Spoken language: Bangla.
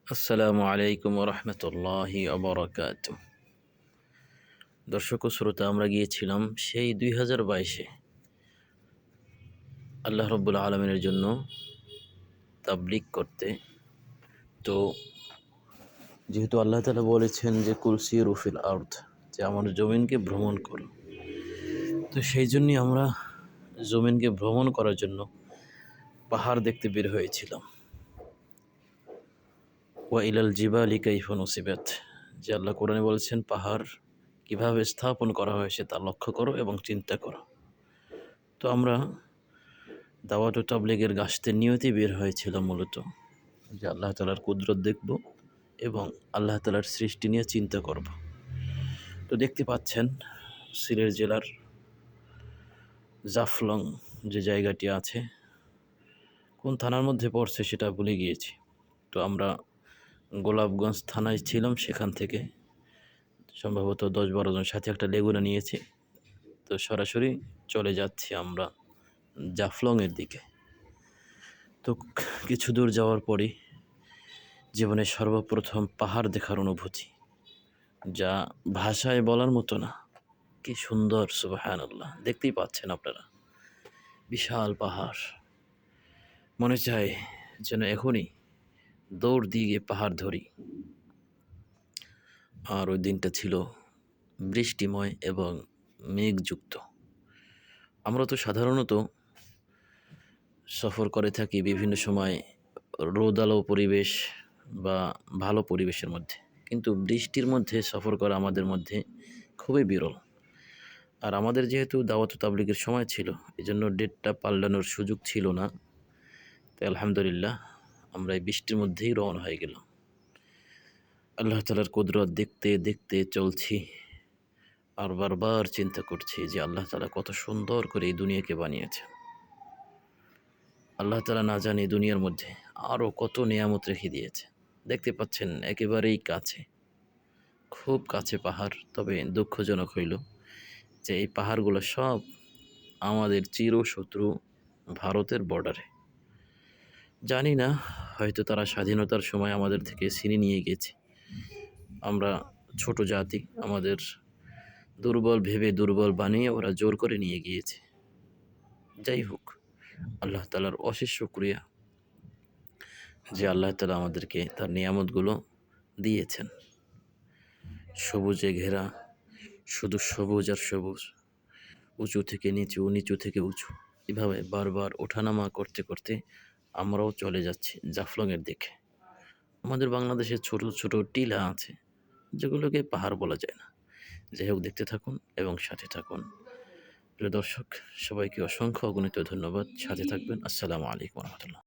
আসসালামু আলাইকুম রহমতুল্লাহি অবরাকাত। দর্শক ও শ্রোতা, আমরা গিয়েছিলাম সেই 2022-এ আল্লাহ রব্বুল আলমিনের জন্য তাবলিগ করতে। তো যেহেতু আল্লাহ তাআলা বলেছেন যে কুলসি রুফিল আর্থ, যে আমার জমিনকে ভ্রমণ করো, তো সেই জন্যই আমরা জমিনকে ভ্রমণ করার জন্য পাহাড় দেখতে বের হয়েছিলাম। ওয়া ইলাল জিবালি কাইফা নুসিবাত, যে আল্লাহ কোরআনে বলেছেন পাহাড় কিভাবে স্থাপন করা হয়েছে তা লক্ষ্য করো এবং চিন্তা করো। তো আমরা দাওয়াত ও তাবলীগের গাশতের নিয়তে বের হয়েছিলাম মূলত, যে আল্লাহ তাআলার কুদরত দেখব এবং আল্লাহ তাআলার সৃষ্টি নিয়ে চিন্তা করব। তো দেখতে পাচ্ছেন সিলেট জেলার জাফলং যে জায়গাটি আছে, কোন থানার মধ্যে পড়ছে সেটা ভুলে গিয়েছি। তো আমরা গোলাপগঞ্জ থানায় ছিলাম, সেখান থেকে সম্ভবত 10-12 জন সাথে একটা লেগুনা নিয়েছি। তো সরাসরি চলে যাচ্ছি আমরা জাফলংয়ের দিকে। তো কিছু দূর যাওয়ার পরই জীবনে সর্বপ্রথম পাহাড় দেখার অনুভূতি, যা ভাষায় বলার মতো না। কি সুন্দর, সুবহানাল্লাহ! দেখতেই পাচ্ছেন আপনারা, বিশাল পাহাড়। মনে চায় যেন এখনই দৌড় দিয়ে গিয়ে পাহাড় ধরি। আর ওই দিনটা ছিল বৃষ্টিময় এবং মেঘযুক্ত। আমরা তো সাধারণত সফর করে থাকি বিভিন্ন সময় রোদালো পরিবেশ বা ভালো পরিবেশের মধ্যে, কিন্তু বৃষ্টির মধ্যে সফর করা আমাদের মধ্যে খুবই বিরল। আর আমাদের যেহেতু দাওয়াত তাবলীগের সময় ছিল, এজন্য ডেটটা পাল্টানোর সুযোগ ছিল না। তাই আলহামদুলিল্লাহ আমরা এই বৃষ্টির মধ্যেই রওনা হয়ে গেলাম। আল্লাহ তাআলার কুদরত দেখতে দেখতে চলছি, আর বারবার চিন্তা করছি যে আল্লাহ তাআলা কত সুন্দর করে এই দুনিয়াকে বানিয়েছেন। আল্লাহ তাআলা না জানে দুনিয়ার মধ্যে আরও কত নেয়ামত রেখে দিয়েছে। দেখতে পাচ্ছেন একেবারেই কাছে, খুব কাছে পাহাড়। তবে দুঃখজনক হইল যে এই পাহাড়গুলো সব আমাদের চিরশত্রু ভারতের বর্ডারে। জানি না, হয়তো তারা স্বাধীনতার সময় আমাদের থেকে ছিনিয়ে নিয়ে গেছে। আমরা ছোট জাতি, আমাদের দুর্বল ভেবে দুর্বল বানিয়ে ওরা জোর করে নিয়ে গিয়েছে। যাই হোক, আল্লাহ তাআলার অশেষ শুকরিয়া যে আল্লাহ তাআলা আমাদেরকে তার নিয়ামতগুলো দিয়েছেন। সবুজে ঘেরা, শুধু সবুজ আর সবুজ, উঁচু থেকে নিচু, নিচু থেকে উঁচু, এভাবে বারবার ওঠানামা করতে করতে আমরাও চলে যাচ্ছি জাফলংয়ের দিকে। আমাদের বাংলাদেশে ছোট ছোট টিলা আছে, যেগুলোকে পাহাড় বলা যায় না। যাই হোক, দেখতে থাকুন এবং সাথে থাকুন। প্রিয় দর্শক, সবাইকে অসংখ্য অগণিত ধন্যবাদ। সাথে থাকবেন। আসসালামু আলাইকুম রহমতুল্লাহ।